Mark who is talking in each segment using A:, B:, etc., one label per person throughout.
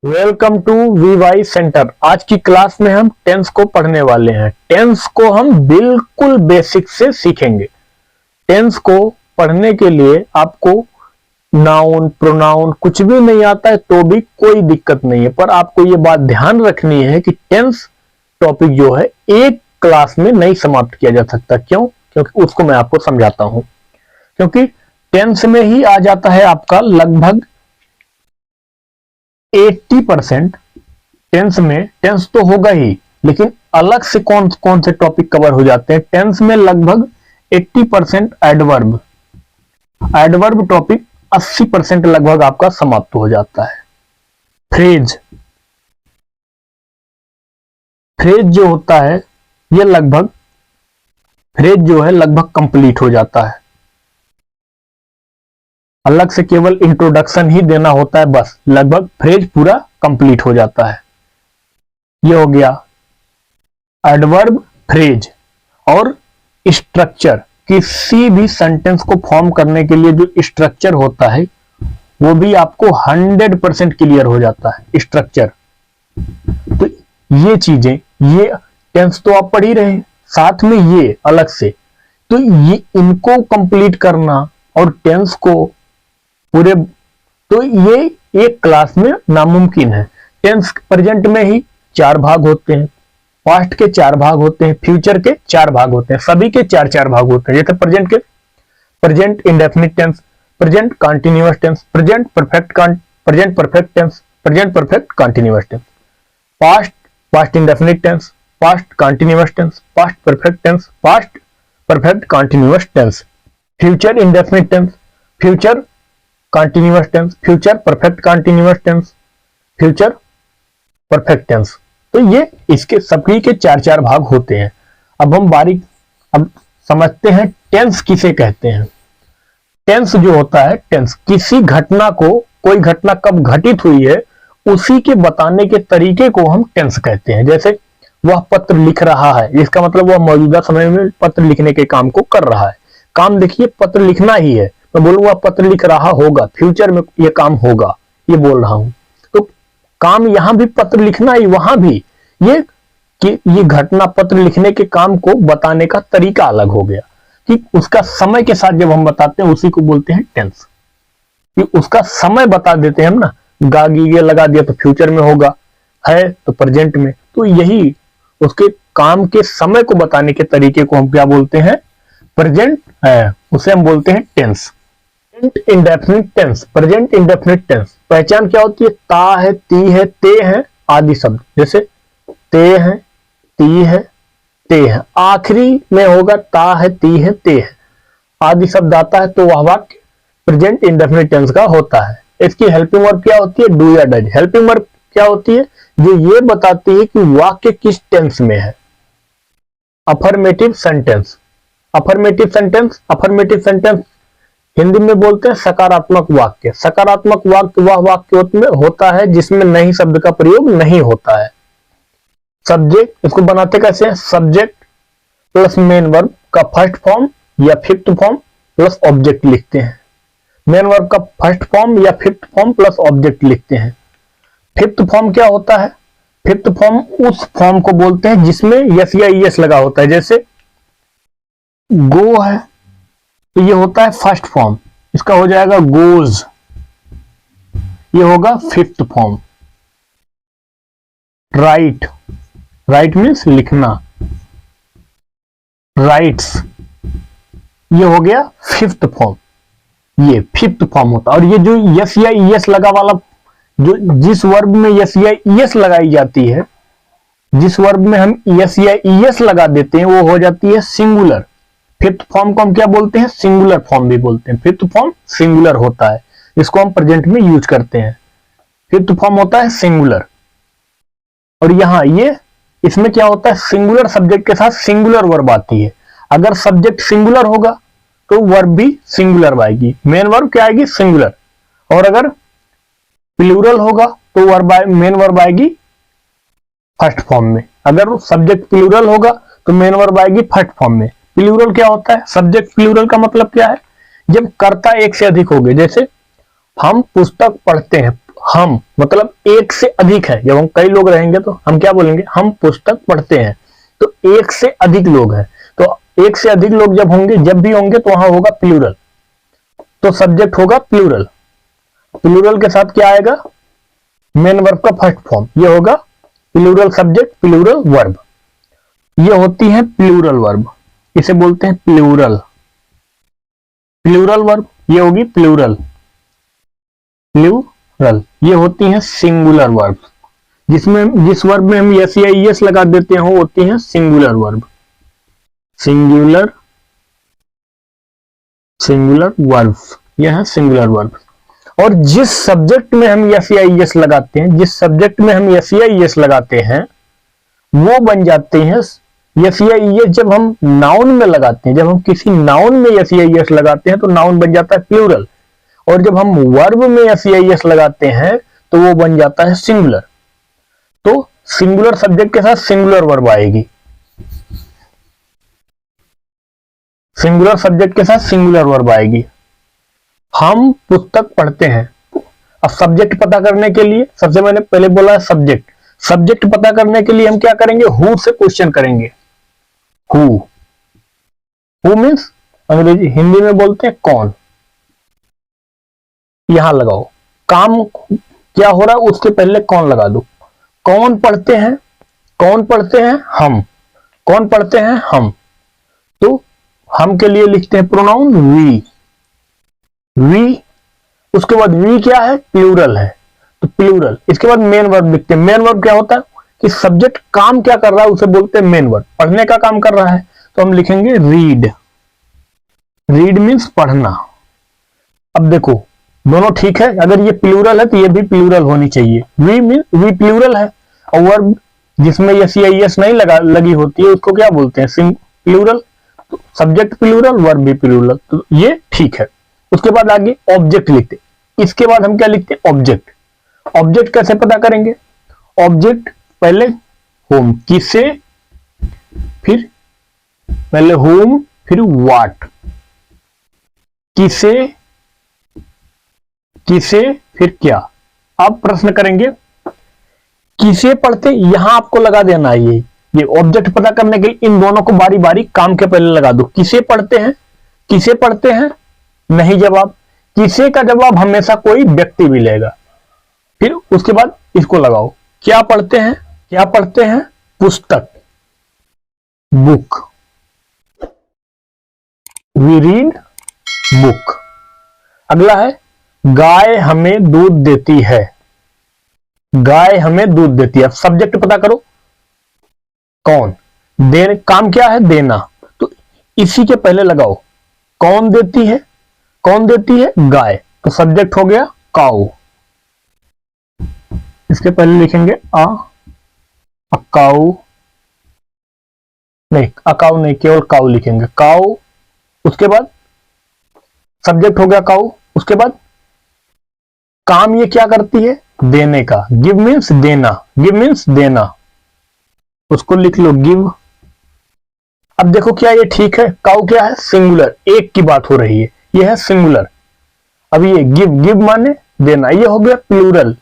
A: Welcome to VY centre. आज की class में हम टेंस को पढ़ने वाले हैं। टेंस को हम बिल्कुल बेसिक से सीखेंगे। टेंस को पढ़ने के लिए आपको नाउन प्रोनाउन कुछ भी नहीं आता है तो भी कोई दिक्कत नहीं है, पर आपको ये बात ध्यान रखनी है कि टेंस टॉपिक जो है एक क्लास में नहीं समाप्त किया जा सकता। क्यों? क्योंकि उसको मैं आपको समझाता हूं। क्योंकि टेंस में ही आ जाता है आपका लगभग 80%। टेंस में टेंस तो होगा ही, लेकिन अलग से कौन कौन से टॉपिक कवर हो जाते हैं टेंस में। लगभग 80% एडवर्ब, एडवर्ब टॉपिक 80% लगभग आपका समाप्त हो जाता है। फ्रेज, फ्रेज जो होता है ये लगभग, फ्रेज जो है लगभग कंप्लीट हो जाता है। अलग से केवल इंट्रोडक्शन ही देना होता है, बस लगभग फ्रेज पूरा कंप्लीट हो जाता है। ये हो गया एडवर्ब, फ्रेज और स्ट्रक्चर। किसी भी सेंटेंस को फॉर्म करने के लिए जो स्ट्रक्चर होता है वो भी आपको 100% क्लियर हो जाता है स्ट्रक्चर। तो ये चीजें, ये टेंस तो आप पढ़ ही रहे हैं, साथ में ये अलग से, तो ये इनको कंप्लीट करना और टेंस को पूरे, तो ये एक क्लास में नामुमकिन है। टेंस प्रेजेंट में ही 4 भाग होते हैं, पास्ट के 4 भाग होते हैं, फ्यूचर के 4 भाग होते हैं, सभी के 4-4 भाग होते हैं। जैसे प्रेजेंट के present indefinite tense, present continuous tense, present perfect tense, present perfect continuous tense. Past, past indefinite tense, past continuous tense, past perfect tense, past perfect continuous tense. Future indefinite tense, future continuous tense, future perfect continuous tense, future perfect tense. तो ये इसके सभी के 4-4 भाग होते हैं। अब हम बारीक अब समझते हैं टेंस किसे कहते हैं। टेंस जो होता है, टेंस किसी घटना को, कोई घटना कब घटित हुई है उसी के बताने के तरीके को हम टेंस कहते हैं। जैसे वह पत्र लिख रहा है, इसका मतलब वह मौजूदा समय में पत्र लिखने के काम को कर रहा है। काम देखिए पत्र लिखना ही है, मैं बोलूंगा पत्र लिख रहा होगा, फ्यूचर में ये काम होगा, ये बोल रहा हूं। तो काम यहां भी पत्र लिखना ही, वहां भी ये कि ये घटना पत्र लिखने के काम को बताने का तरीका अलग हो गया कि उसका समय के साथ जब हम बताते हैं उसी को बोलते हैं टेंस। कि उसका समय बता देते हैं हम ना, गागीगे लगा दिया तो फ्यूचर में होगा, है तो प्रेजेंट में। तो यही उसके काम के समय को बताने के तरीके को हम क्या बोलते हैं, प्रेजेंट है, उसे हम बोलते हैं tense. Present indefinite tense, present indefinite tense पहचान क्या होती है, ता है, ती है, ते है आदि शब्द। जैसे ते है, ती है, ते है, आखिरी में होगा ता है, ती है, ते है आदि शब्द आता है तो वह वाक्य प्रेजेंट इंडेफिनिट टेंस का होता है। इसकी हेल्पिंग वर्ब क्या होती है, डू या डज। हेल्पिंग वर्ब क्या होती है, जो ये बताती है कि वाक्य किस टेंस में है। Affirmative sentence, affirmative sentence, affirmative sentence Hindi में बोलते हैं सकारात्मक वाक्य। सकारात्मक वाक्य वह वाक्य में होता है जिसमें नहीं शब्द का प्रयोग नहीं होता है। सब्जेक्ट, इसको बनाते कैसे हैं, सब्जेक्ट प्लस मेन वर्ब का फर्स्ट फॉर्म या फिफ्थ फॉर्म प्लस ऑब्जेक्ट लिखते हैं। मेन वर्ब का फर्स्ट फॉर्म या फिफ्थ फॉर्म प्लस ऑब्जेक्ट लिखते हैं। फिफ्थ फॉर्म क्या होता है, फिफ्थ फॉर्म उस फॉर्म को बोलते हैं जिसमें यस या ईएस लगा होता है। जैसे गो है तो ये होता है फर्स्ट फॉर्म, इसका हो जाएगा गोज, ये होगा fifth form. Right, right means लिखना, राइट्स, ये हो गया फिफ्थ फॉर्म, ये फिफ्थ फॉर्म होता है। और ये जो यस या ईएस लगा वाला, जो जिस वर्ब में यस या ईएस लगाई जाती है, जिस वर्ब में हम यस या ईएस लगा देते हैं वो हो जाती है सिंगुलर। फिफ्थ फॉर्म को हम क्या बोलते हैं, सिंगुलर फॉर्म भी बोलते हैं। फिफ्थ फॉर्म सिंगुलर होता है, इसको हम प्रेजेंट में यूज करते हैं। फिफ्थ फॉर्म होता है सिंगुलर। और यहां ये इसमें क्या होता है, सिंगुलर सब्जेक्ट के साथ सिंगुलर वर्ब आती है। अगर सब्जेक्ट सिंगुलर होगा तो वर्ब भी सिंगुलर आएगी, मेन वर्ब क्या आएगी, सिंगुलर। और अगर प्लूरल होगा तो वर्ब मेन वर्ब आएगी फर्स्ट फॉर्म में। अगर सब्जेक्ट प्लूरल होगा तो मेन वर्ब आएगी फर्स्ट फॉर्म में। प्लूरल क्या होता है, सब्जेक्ट प्लूरल का मतलब क्या है, जब कर्ता एक से अधिक हो गए। जैसे हम पुस्तक पढ़ते हैं, हम मतलब एक से अधिक है, जब हम कई लोग रहेंगे तो हम क्या बोलेंगे, हम पुस्तक पढ़ते हैं। तो एक से अधिक लोग हैं, तो एक से अधिक लोग जब होंगे, जब भी होंगे तो वहां होगा प्लूरल, तो सब्जेक्ट होगा प्लूरल। प्लूरल के साथ क्या आएगा, मेन वर्ब का फर्स्ट फॉर्म, ये होगा प्लूरल सब्जेक्ट प्लूरल वर्ब। ये होती है प्लूरल वर्ब, इसे बोलते हैं प्लूरल। प्लूरल वर्ब ये होगी प्लूरल। प्लूरल ये होती हैं सिंगुलर वर्ब, जिस वर्ब में हम यस या ईएस लगा देते हैं वो होती हैं सिंगुलर वर्ब। सिंगुलर वर्ब, यह है सिंगुलर वर्ब। और जिस सब्जेक्ट में हम यस या ईएस लगाते हैं, जिस सब्जेक्ट में हम यस या ईएस लगाते हैं वो बन जाते हैं यस या ईएस। जब हम नाउन में लगाते हैं, जब हम किसी नाउन में यस या ईएस लगाते हैं तो नाउन बन जाता है प्लूरल, और जब हम वर्ब में यस या ईएस लगाते हैं तो वो बन जाता है सिंगुलर। तो सिंगुलर सब्जेक्ट के साथ सिंगुलर वर्ब आएगी, सिंगुलर सब्जेक्ट के साथ सिंगुलर वर्ब आएगी। हम पुस्तक पढ़ते हैं। अब सब्जेक्ट पता करने के लिए, सबसे मैंने पहले बोला है सब्जेक्ट, सब्जेक्ट पता करने के लिए हम क्या करेंगे, हु से क्वेश्चन करेंगे। हु मीन्स अंग्रेजी, हिंदी में बोलते हैं कौन। यहां लगाओ, काम क्या हो रहा है उसके पहले कौन लगा दो। कौन पढ़ते हैं, कौन पढ़ते हैं हम, कौन पढ़ते हैं हम। तो हम के लिए लिखते हैं प्रोनाउन वी, वी। उसके बाद वी क्या है, प्लूरल है, तो प्लूरल। इसके बाद मेन वर्ब लिखते हैं। मेन वर्ब क्या होता है कि सब्जेक्ट काम क्या कर रहा है उसे बोलते हैं मेन वर्ब। पढ़ने का काम कर रहा है तो हम लिखेंगे रीड। रीड मीन्स पढ़ना। अब देखो दोनों ठीक है, अगर ये प्लूरल है तो ये भी प्लूरल होनी चाहिए। वी प्लूरल है, और वर्ब जिसमें यस या यस नहीं लगी होती है उसको क्या बोलते हैं, प्लूरल। तो सब्जेक्ट प्लूरल, वर्ब भी प्लूरल, तो ये ठीक है। उसके बाद आगे ऑब्जेक्ट लिखते, इसके बाद हम क्या लिखते हैं, ऑब्जेक्ट। ऑब्जेक्ट कैसे पता करेंगे, ऑब्जेक्ट पहले होम, किसे, फिर पहले होम फिर व्हाट, किसे, किसे फिर क्या। अब प्रश्न करेंगे किसे पढ़ते, यहां आपको लगा देना है ये ऑब्जेक्ट पता करने के लिए इन दोनों को बारी बारी काम के पहले लगा दो। किसे पढ़ते हैं, किसे पढ़ते हैं नहीं जवाब, किसे का जवाब हमेशा कोई व्यक्ति भी लेगा। फिर उसके बाद इसको लगाओ, क्या पढ़ते हैं, क्या पढ़ते हैं, पुस्तक, बुक, वी रीड बुक। अगला है गाय हमें दूध देती है, गाय हमें दूध देती है। अब सब्जेक्ट पता करो, कौन, दे, काम क्या है, देना, तो इसी के पहले लगाओ कौन देती है, कौन देती है, गाय, तो सब्जेक्ट हो गया काऊ। इसके पहले लिखेंगे अकाऊ, नहीं अकाऊ नहीं, केवल काऊ लिखेंगे, काऊ। उसके बाद सब्जेक्ट हो गया काऊ। उसके बाद काम ये क्या करती है, देने का, गिव मीन्स देना, गिव मीन्स देना, उसको लिख लो गिव। अब देखो क्या ये ठीक है, काऊ क्या है, सिंगुलर, एक की बात हो रही है, ये है सिंगुलर। अब ये गिव, गिव माने देना, ये हो गया प्लूरल।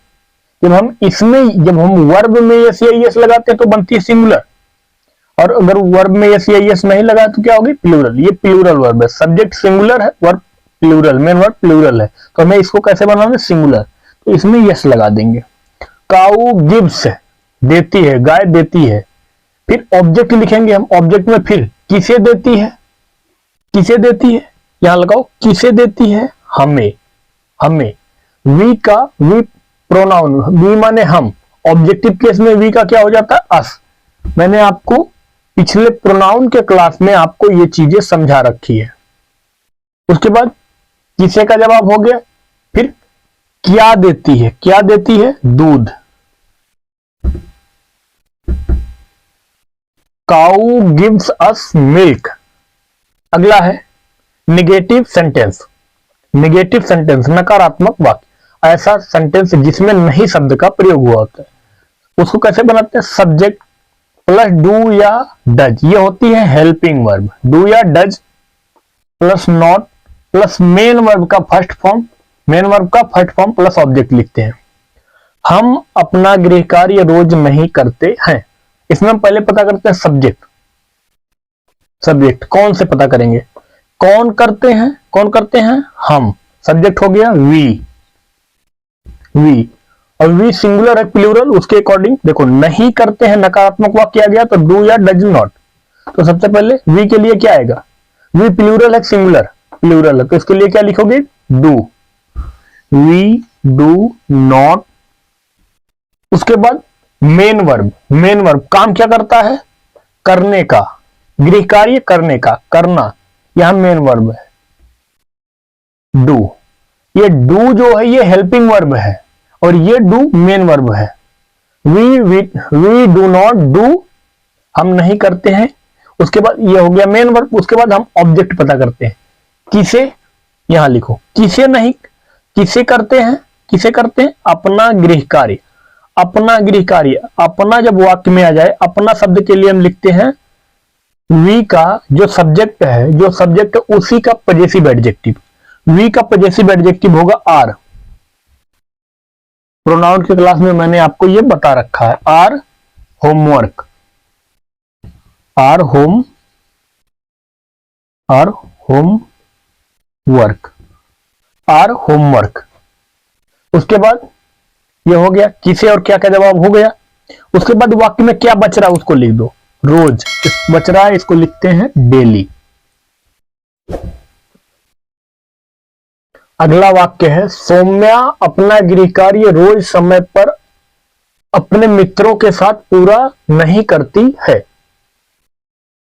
A: जब हम वर्ब में यस या यस लगाते हैं तो बनती है सिंगुलर, और अगर वर्ब में यस या यस नहीं लगा तो क्या होगी, प्लूरल। ये प्लूरल वर्ब है, सब्जेक्ट सिंगुलर है, verb plural, main verb plural है, तो हमें इसको कैसे बनाना, सिंगुलर, तो इसमें यस लगा देंगे। काऊ गिव्स, देती है, गाय देती है। फिर ऑब्जेक्ट लिखेंगे हम, ऑब्जेक्ट में फिर किसे देती है, किसे देती है, यहां लगाओ किसे देती है, हमें, हमें। वी का, वी प्रोनाउन, वी माने हम, ऑब्जेक्टिव केस में वी का क्या हो जाता है, अस। मैंने आपको पिछले प्रोनाउन के क्लास में आपको ये चीजें समझा रखी है। उसके बाद किसे का जवाब हो गया। फिर क्या देती है, क्या देती है, दूध। काऊ गिव्स अस मिल्क। अगला है निगेटिव सेंटेंस। निगेटिव सेंटेंस नकारात्मक वाक्य, ऐसा सेंटेंस जिसमें नहीं शब्द का प्रयोग हुआ होता है, उसको कैसे बनाते हैं, सब्जेक्ट प्लस डू या डज, ये होती है हेल्पिंग वर्ब। डू या does plus not plus main verb का फर्स्ट फॉर्म, मेन वर्ब का फर्स्ट फॉर्म प्लस ऑब्जेक्ट लिखते हैं। हम अपना गृह कार्य रोज नहीं करते हैं। इसमें हम पहले पता करते हैं सब्जेक्ट। सब्जेक्ट कौन से पता करेंगे? कौन करते हैं? कौन करते हैं? हम। सब्जेक्ट हो गया वी। वी और वी सिंगुलर है प्लूरल, उसके अकॉर्डिंग देखो नहीं करते हैं नकारात्मक वाक्य आ गया तो डू या डज नॉट। तो सबसे पहले वी के लिए क्या आएगा? वी प्लूरल है सिंगुलर? प्लूरल है तो इसके लिए क्या लिखोगे? डू। We do not. उसके बाद मेन वर्ब। मेन वर्ब काम क्या करता है? करने का, गृह कार्य करने का, करना, यहां मेन वर्ब है डू। ये डू जो है ये हेल्पिंग वर्ब है और ये डू मेन वर्ब है। वी डू नॉट डू, हम नहीं करते हैं। उसके बाद ये हो गया मेन वर्ब। उसके बाद हम ऑब्जेक्ट पता करते हैं। किसे? यहां लिखो किसे नहीं, किसे करते हैं? किसे करते हैं? अपना गृह कार्य। अपना गृह कार्य, अपना जब वाक्य में आ जाए, अपना शब्द के लिए हम लिखते हैं वी का जो सब्जेक्ट है, जो सब्जेक्ट है उसी का पजेसिव एडजेक्टिव। वी का पजेसिव एडजेक्टिव होगा आर। प्रोनाउन की क्लास में मैंने आपको यह बता रखा है। Our homework, our home, our home work, our homework. उसके बाद यह हो गया किसे और क्या क्या जवाब हो गया। उसके बाद वाक्य में क्या बच रहा है उसको लिख दो। रोज बच रहा है, इसको लिखते हैं डेली। अगला वाक्य है सौम्या अपना गृह कार्य रोज समय पर अपने मित्रों के साथ पूरा नहीं करती है।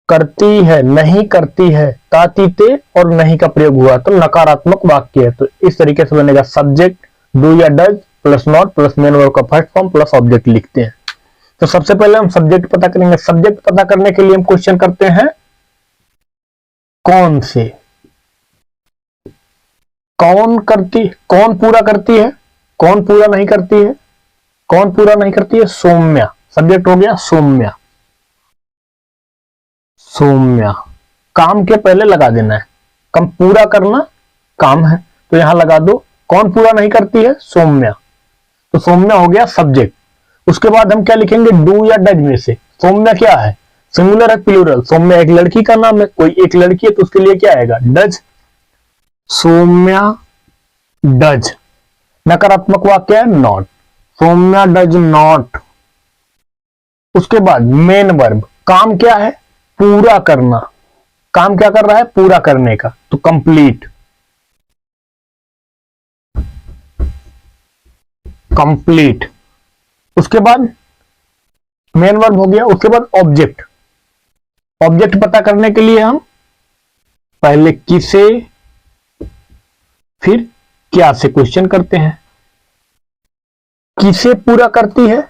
A: करती है, नहीं करती है, तातीते और नहीं का प्रयोग हुआ तो नकारात्मक वाक्य है। तो इस तरीके से बनेगा सब्जेक्ट डू या does plus not plus main verb का फर्स्ट फॉर्म प्लस ऑब्जेक्ट लिखते हैं। तो सबसे पहले हम सब्जेक्ट पता करेंगे। सब्जेक्ट पता करने के लिए हम क्वेश्चन करते हैं कौन से। कौन करती, कौन पूरा करती है, कौन पूरा नहीं करती है, कौन पूरा नहीं करती है? सौम्या। सब्जेक्ट हो गया सौम्या। सौम्या काम के पहले लगा देना है, कम पूरा करना काम है तो यहां लगा दो। कौन पूरा नहीं करती है? सौम्या। तो सौम्या हो गया सब्जेक्ट। उसके बाद हम क्या लिखेंगे? डू या डज में से। सौम्या क्या है? सिंगुलर है प्लूरल? सौम्या एक लड़की का नाम है, कोई एक लड़की है तो उसके लिए क्या आएगा? डज। सौम्या डज। नकारात्मक वाक्य है नॉट। Saumya does not. उसके बाद मेन वर्ब काम क्या है? पूरा करना। काम क्या कर रहा है? पूरा करने का तो कंप्लीट। कंप्लीट। उसके बाद मेन वर्ब हो गया। उसके बाद ऑब्जेक्ट। ऑब्जेक्ट पता करने के लिए हम पहले किसे फिर क्या से क्वेश्चन करते हैं। किसे पूरा करती है?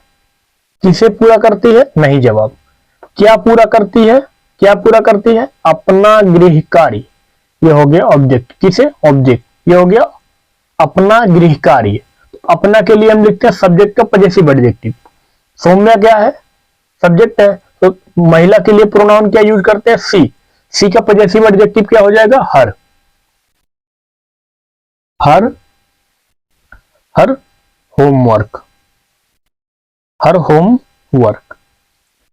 A: किसे पूरा करती है? नहीं जवाब। क्या पूरा करती है? क्या पूरा करती है? अपना गृह कार्य। यह हो गया ऑब्जेक्ट। किसे? ऑब्जेक्ट। यह हो गया अपना गृह कार्य। अपना के लिए हम लिखते हैं सब्जेक्ट का पजेसिव एडजेक्टिव। सौम्या क्या है? सब्जेक्ट है तो महिला के लिए प्रोनाउन क्या यूज करते हैं? सी। सी का पजेसिव एडजेक्टिव क्या हो जाएगा? Her. Her, her homework, her homework,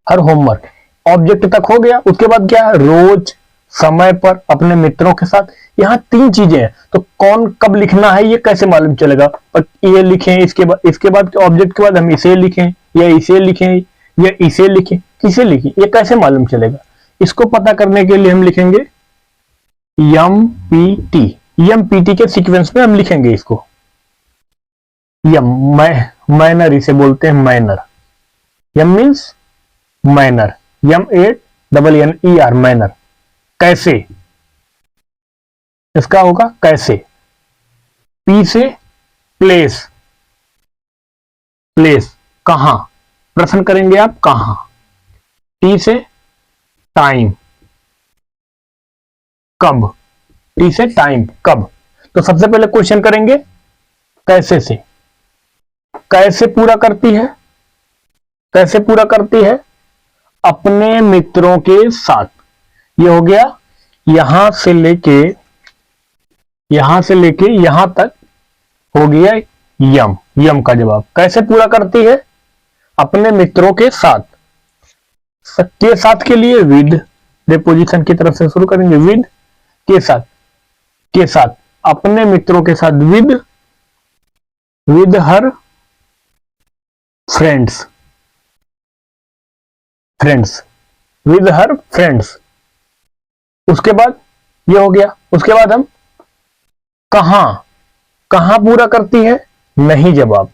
A: her homework. Object तक हो गया। उसके बाद क्या है? रोज समय पर अपने मित्रों के साथ। यहां तीन चीजें हैं तो कौन कब लिखना है ये कैसे मालूम चलेगा? पर ये लिखें, इसके बाद ऑब्जेक्ट के बाद हम इसे लिखें या इसे लिखें या इसे लिखें, किसे लिखें, ये कैसे मालूम चलेगा? इसको पता करने के लिए हम लिखेंगे M P T. M P T के सीक्वेंस में हम लिखेंगे इसको। यम मैनर इसे बोलते हैं, manner. M means manner. M A double N E R, manner. कैसे? इसका होगा कैसे। पी से प्लेस। प्लेस कहां, प्रश्न करेंगे आप कहां। टी से टाइम, कब। टी से टाइम, कब। तो सबसे पहले क्वेश्चन करेंगे कैसे से। कैसे पूरा करती है? कैसे पूरा करती है? अपने मित्रों के साथ। ये हो गया यहां से लेके यहां तक हो गया यम। यम का जवाब। कैसे पूरा करती है? अपने मित्रों के साथ। के साथ के लिए विद प्रीपोजिशन की तरफ से शुरू करेंगे। विद के साथ, के साथ अपने मित्रों के साथ। With her friends, friends, with her friends. उसके बाद ये हो गया। उसके बाद हम कहां, कहां पूरा करती है? नहीं जवाब।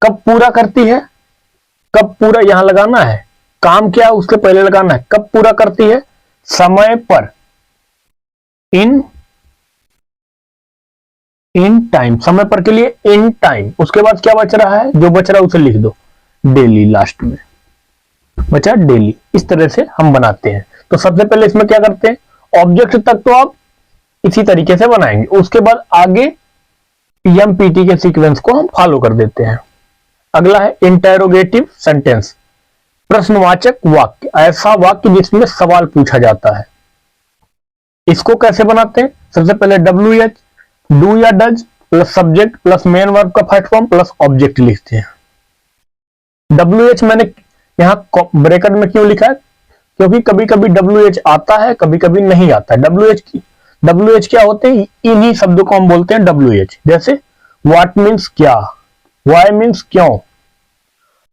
A: कब पूरा करती है? कब पूरा यहां लगाना है, काम क्या उसके पहले लगाना है। कब पूरा करती है? समय पर। इन टाइम, समय पर के लिए इन टाइम। उसके बाद क्या बच रहा है? जो बच रहा है उसे लिख दो, डेली। लास्ट में बचा डेली। इस तरह से हम बनाते हैं। तो सबसे पहले इसमें क्या करते हैं, ऑब्जेक्ट तक तो आप इसी तरीके से बनाएंगे। उसके बाद आगे पीएमपीटी के सीक्वेंस को हम फॉलो कर देते हैं। अगला है इंटेरोगेटिव सेंटेंस, प्रश्नवाचक वाक्य। ऐसा वाक्य जिसमें सवाल पूछा जाता है। इसको कैसे बनाते हैं? सबसे पहले WH, डू या does plus subject plus main verb का फर्स्ट फॉर्म प्लस ऑब्जेक्ट लिखते हैं। WH मैंने यहां ब्रैकेट में क्यों लिखा है? क्योंकि कभी कभी WH आता है, कभी कभी नहीं आता है। WH क्या होते हैं? इन्हीं शब्दों को हम बोलते हैं WH। जैसे व्हाट मीन्स क्या, वाई मीन्स क्यों,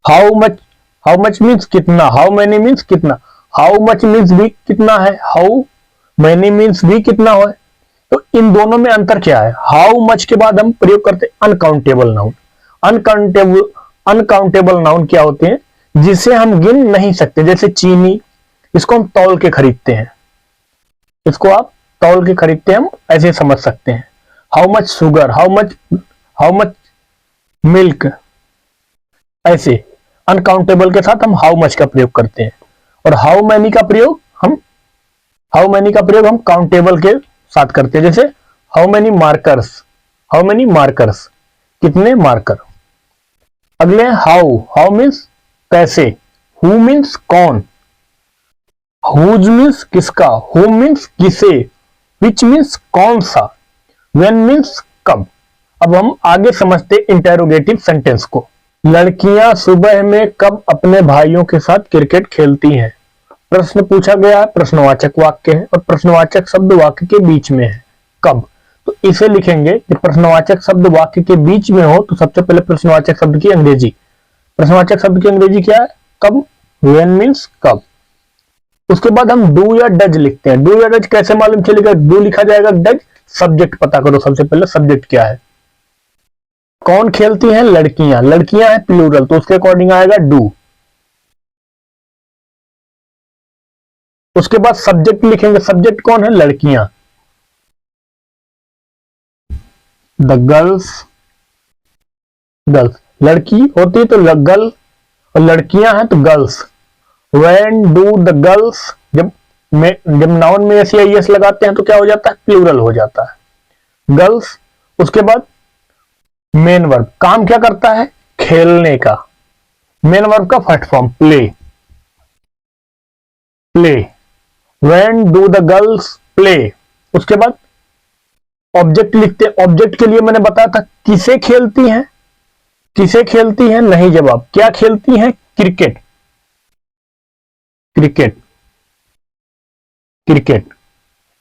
A: हाउ मच मीन्स कितना, हाउ मेनी मीन्स कितना, हाउ मच मीन्स भी कितना है, हाउ मेनी मीन्स भी कितना है। तो इन दोनों में अंतर क्या है? हाउ मच के बाद हम प्रयोग करते हैं अनकाउंटेबल नाउन। अनकाउंटेबल नाउन क्या होते हैं? जिसे हम गिन नहीं सकते। जैसे चीनी, इसको हम तौल के खरीदते हैं, इसको आप तौल के खरीदते हैं, हम ऐसे समझ सकते हैं। How much sugar, how much milk, ऐसे अनकाउंटेबल के साथ हम हाउ मच का प्रयोग करते हैं। और हाउ मैनी का प्रयोग हम काउंटेबल के साथ करते हैं। जैसे हाउ मेनी मार्कर्स, कितने मार्कर। अगले हाउ मीन्स कैसे, हु मीन्स कौन, हुज मीन्स किसका, हुम मीन्स किसे, विच मीन्स कौन सा, व्हेन मीन्स कब। अब हम आगे समझते इंटेरोगेटिव सेंटेंस को। लड़कियां सुबह में कब अपने भाइयों के साथ क्रिकेट खेलती हैं? प्रश्न पूछा गया है, प्रश्नवाचक वाक्य है और प्रश्नवाचक शब्द वाक्य के बीच में है। कब? तो इसे लिखेंगे कि प्रश्नवाचक शब्द वाक्य के बीच में हो तो सबसे पहले प्रश्नवाचक शब्द की अंग्रेजी क्या है? कब, व्हेन मीन्स कब। उसके बाद हम डू या डज लिखते हैं। डू या डज कैसे मालूम चलेगा? डू लिखा जाएगा, डज सब्जेक्ट पता करो। सबसे पहले सब्जेक्ट क्या है? कौन खेलती हैं? लड़कियां। लड़कियां है प्लूरल, तो उसके अकॉर्डिंग आएगा डू। उसके बाद सब्जेक्ट लिखेंगे। सब्जेक्ट कौन है? लड़कियां। द गर्ल्स, लड़की होती तो गर्ल, और लड़कियां हैं तो girls. When do the girls, जब नाउन में एस या एस लगाते हैं तो क्या हो जाता है? प्लूरल हो जाता है, गर्ल्स। उसके बाद मेन वर्ब, काम क्या करता है? खेलने का। मेन वर्ब का first form play, when do the girls play. उसके बाद ऑब्जेक्ट लिखते हैं। ऑब्जेक्ट के लिए मैंने बताया था किसे खेलती हैं, नहीं जवाब। क्या खेलती हैं? क्रिकेट,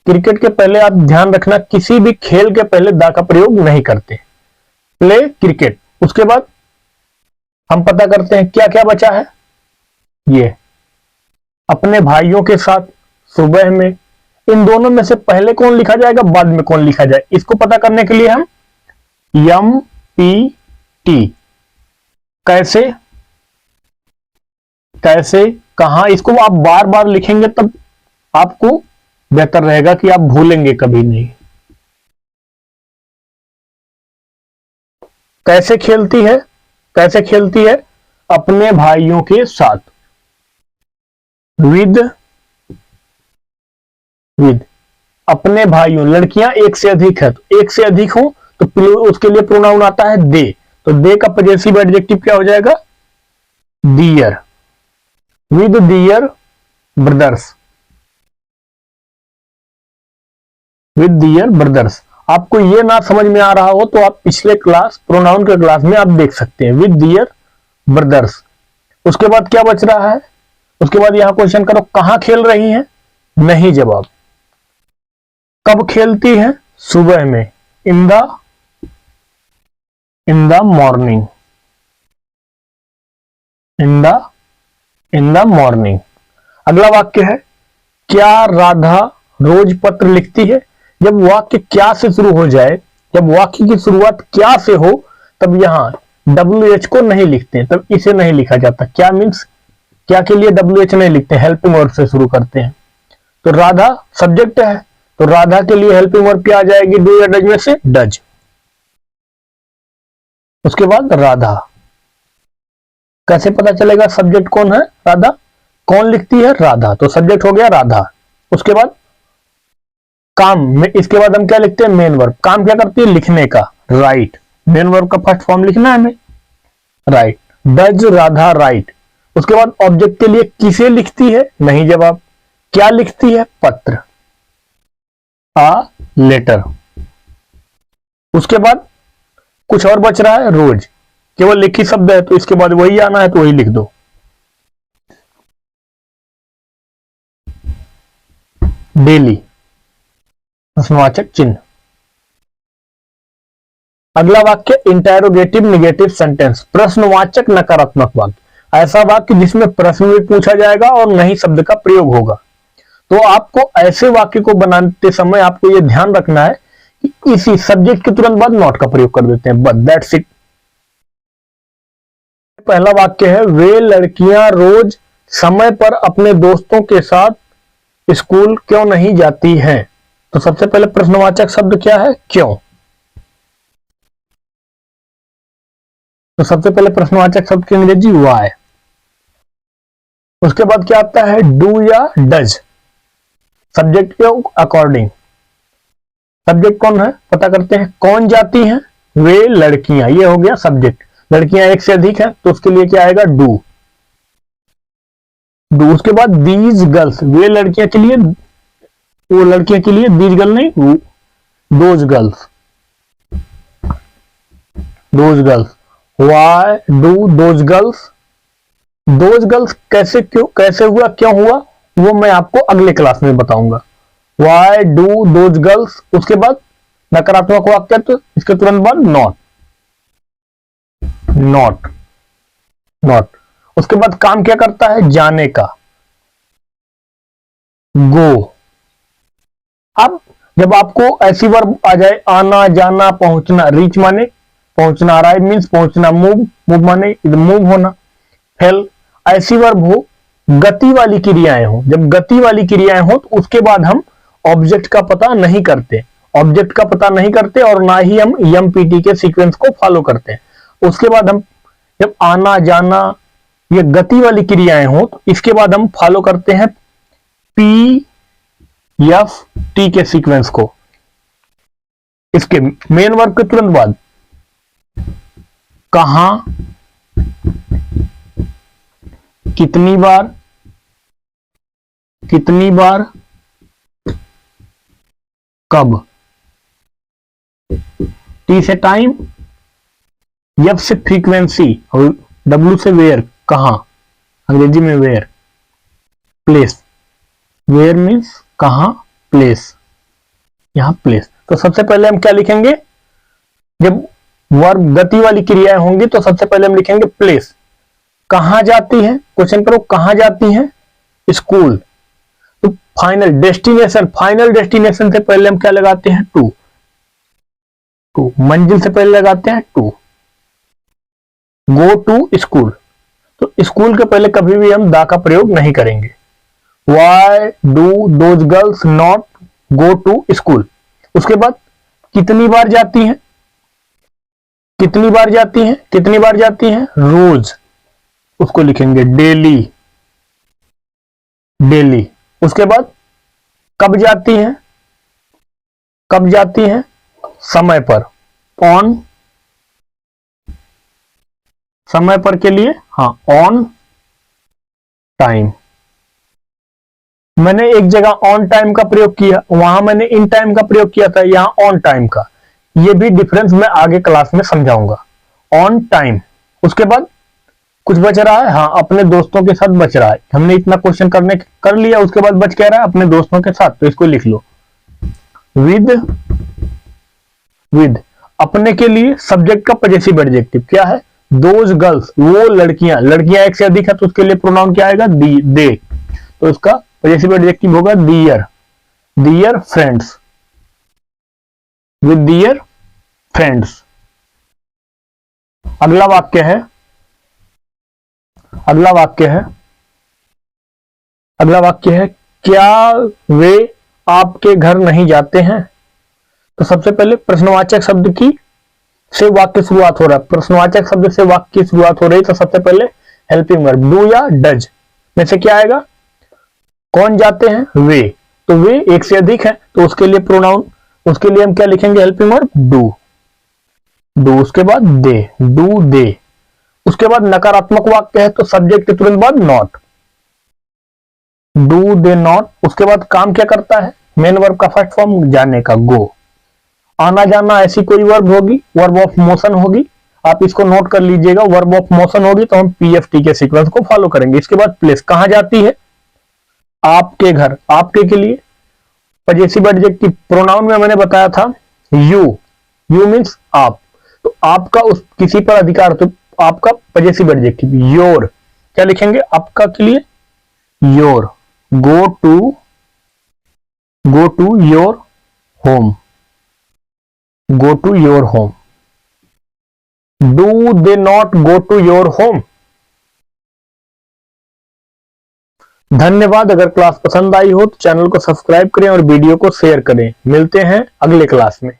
A: क्रिकेट के पहले आप ध्यान रखना, किसी भी खेल के पहले दा का प्रयोग नहीं करते। Play cricket. उसके बाद हम पता करते हैं क्या क्या बचा है। ये अपने भाइयों के साथ सुबह में, इन दोनों में से पहले कौन लिखा जाएगा, बाद में कौन लिखा जाए, इसको पता करने के लिए हम MPT, कैसे कहां, इसको आप बार बार लिखेंगे तब आपको बेहतर रहेगा कि आप भूलेंगे कभी नहीं। कैसे खेलती है? अपने भाइयों के साथ, विद अपने भाइयों। लड़कियां एक से अधिक है, तो एक से अधिक हो तो उसके लिए प्रोनाउन आता है दे। तो दे का पजेसिव एडजेक्टिव क्या हो जाएगा? डियर, विद डियर ब्रदर्स, आपको ये ना समझ में आ रहा हो तो आप पिछले क्लास प्रोनाउन के क्लास में आप देख सकते हैं, विद दियर ब्रदर्स। उसके बाद क्या बच रहा है, उसके बाद यहां क्वेश्चन करो कहां खेल रही हैं, नहीं जवाब। कब खेलती हैं, सुबह में, in the morning, in the morning. अगला वाक्य है, क्या राधा रोज पत्र लिखती है। जब वाक्य क्या से शुरू हो जाए, जब वाक्य की शुरुआत क्या से हो, तब यहां WH को नहीं लिखते, तब इसे नहीं लिखा जाता। क्या मीन्स क्या के लिए WH नहीं लिखते, हेल्पिंग वर्ब से शुरू करते हैं। तो राधा सब्जेक्ट है, तो राधा के लिए हेल्पिंग वर्ब क्या आ जाएगी, डू या डज में से डज। उसके बाद राधा, कैसे पता चलेगा सब्जेक्ट कौन है, राधा। कौन लिखती है, राधा, तो सब्जेक्ट हो गया राधा। उसके बाद काम में, इसके बाद हम क्या लिखते हैं, मेन वर्ब। काम क्या करती है, लिखने का, राइट। मेन वर्ब का फर्स्ट फॉर्म लिखना है हमें, राइट। Does Radha right. उसके बाद ऑब्जेक्ट के लिए किसे लिखती है, नहीं जवाब। क्या लिखती है, पत्र, आ लेटर। उसके बाद कुछ और बच रहा है, रोज, केवल लिखित शब्द है तो इसके बाद वही आना है तो वही लिख दो, डेली, प्रश्नवाचक चिन्ह। अगला वाक्य इंटेरोगेटिव निगेटिव सेंटेंस, प्रश्नवाचक नकारात्मक वाक्य। ऐसा वाक्य जिसमें प्रश्न भी पूछा जाएगा और नहीं शब्द का प्रयोग होगा। तो आपको ऐसे वाक्य को बनाते समय आपको यह ध्यान रखना है कि इसी सब्जेक्ट के तुरंत बाद नॉट का प्रयोग कर देते हैं, बस दैट्स इट। पहला वाक्य है, वे लड़कियां रोज समय पर अपने दोस्तों के साथ स्कूल क्यों नहीं जाती हैं। तो सबसे पहले प्रश्नवाचक शब्द क्या है, क्यों। तो सबसे पहले प्रश्नवाचक शब्द की अंग्रेजी वाई। उसके बाद क्या आता है, डू या डज, सब्जेक्ट के अकॉर्डिंग। सब्जेक्ट कौन है पता करते हैं, कौन जाती हैं, वे लड़कियां, ये हो गया सब्जेक्ट। लड़कियां एक से अधिक है तो उसके लिए क्या आएगा, डू। डू। उसके बाद दीज गर्ल्स, वे लड़कियां के लिए, वो लड़कियां के लिए, दीज गर्ल नहीं, those girls, those girls. Y do those girls. Those girls कैसे, क्यों, कैसे हुआ, क्यों हुआ, वो मैं आपको अगले क्लास में बताऊंगा। Y do those girls. उसके बाद नकारात्मक वाक्य, तो इसके तुरंत बाद नॉट, नॉट, नॉट। उसके बाद काम क्या करता है, जाने का, गो। अब जब आपको ऐसी वर्ब आ जाए, आना जाना पहुंचना, रीच माने पहुंचना, अराइव मीन्स पहुंचना, मूव, मूव माने मूव होना, हेल, ऐसी वर्ब हो, गति वाली क्रियाएं हो। जब गति वाली क्रियाएं हो तो उसके बाद हम ऑब्जेक्ट का पता नहीं करते, ऑब्जेक्ट का पता नहीं करते और ना ही हम एमपीटी के सीक्वेंस को फॉलो करते हैं। उसके बाद हम जब आना जाना ये गति वाली क्रियाएं हो तो इसके बाद हम फॉलो करते हैं पी एफ टी के सीक्वेंस को। इसके मेन वर्ब के तुरंत बाद कहां, कितनी बार, कितनी बार, कब। टी से टाइम, एफ से फ्रीक्वेंसी और डब्ल्यू से वेयर, कहां, अंग्रेजी में वेयर, प्लेस। वेयर मीन्स कहां, प्लेस, यहां प्लेस। तो सबसे पहले हम क्या लिखेंगे, जब वर्ब गति वाली क्रियाएं होंगी तो सबसे पहले हम लिखेंगे प्लेस। कहां जाती है, क्वेश्चन करो कहां जाती है, स्कूल। तो फाइनल डेस्टिनेशन, फाइनल डेस्टिनेशन से पहले हम क्या लगाते हैं, टू, टू, मंजिल से पहले लगाते हैं टू, गो टू स्कूल। तो स्कूल के पहले कभी भी हम दा का प्रयोग नहीं करेंगे। Why do those girls not go to school. उसके बाद कितनी बार जाती हैं, कितनी बार जाती हैं, कितनी बार जाती हैं, रोज, उसको लिखेंगे डेली, डेली। उसके बाद कब जाती हैं, कब जाती हैं, समय पर, ऑन, समय पर के लिए हाँ ऑन टाइम। मैंने एक जगह ऑन टाइम का प्रयोग किया, वहां मैंने इन टाइम का प्रयोग किया था, यहां ऑन टाइम का। ये भी डिफरेंस मैं आगे क्लास में समझाऊंगा। ऑन टाइम, उसके बाद कुछ बच रहा है, हाँ अपने दोस्तों के साथ बच रहा है। हमने इतना क्वेश्चन कर लिया, उसके बाद बच क्या रहा है, अपने दोस्तों के साथ, तो इसको लिख लो। विद अपने के लिए सब्जेक्ट का पॉजेसिव एडजेक्टिव क्या है, दोज गर्ल्स, वो लड़कियां, लड़कियां एक से अधिक है तो उसके लिए प्रोनाउन क्या आएगा, दे, तो उसका पॉजेसिव एडजेक्टिव होगा दियर फ्रेंड्स, विद दियर फ्रेंड्स। अगला वाक्य है क्या वे आपके घर नहीं जाते हैं। तो सबसे पहले प्रश्नवाचक शब्द की से वाक्य शुरुआत हो रहा है, प्रश्नवाचक शब्द से वाक्य की शुरुआत हो रही है, तो सबसे पहले हेल्पिंग वर्ब डू या डज में से क्या आएगा, कौन जाते हैं, वे, तो वे एक से अधिक है तो उसके लिए प्रोनाउन, उसके लिए हम क्या लिखेंगे, हेल्पिंग वर्ब डू, उसके बाद दे, उसके बाद नकारात्मक वाक्य है तो सब्जेक्ट के तुरंत बाद नॉट, डू दे नॉट। उसके बाद काम क्या करता है, मेन वर्ब का फर्स्ट फॉर्म जाने का, गो। आना जाना ऐसी कोई वर्ब होगी, वर्ब ऑफ मोशन होगी, आप इसको नोट कर लीजिएगा, वर्ब ऑफ मोशन होगी तो हम पीएफटी के सीक्वेंस को फॉलो करेंगे। इसके बाद प्लेस, कहां जाती है, आपके घर, आपके के लिए पॉजेसिव एडजेक्टिव, प्रोनाउन में मैंने बताया था यू मींस आप, तो आपका उस किसी पर अधिकार, तो आपका पॉजेसिव एडजेक्टिव योर, क्या लिखेंगे, आपका के लिए your, go to your home, go to your home, do they not go to your home। धन्यवाद। अगर क्लास पसंद आई हो तो चैनल को सब्सक्राइब करें और वीडियो को शेयर करें। मिलते हैं अगले क्लास में।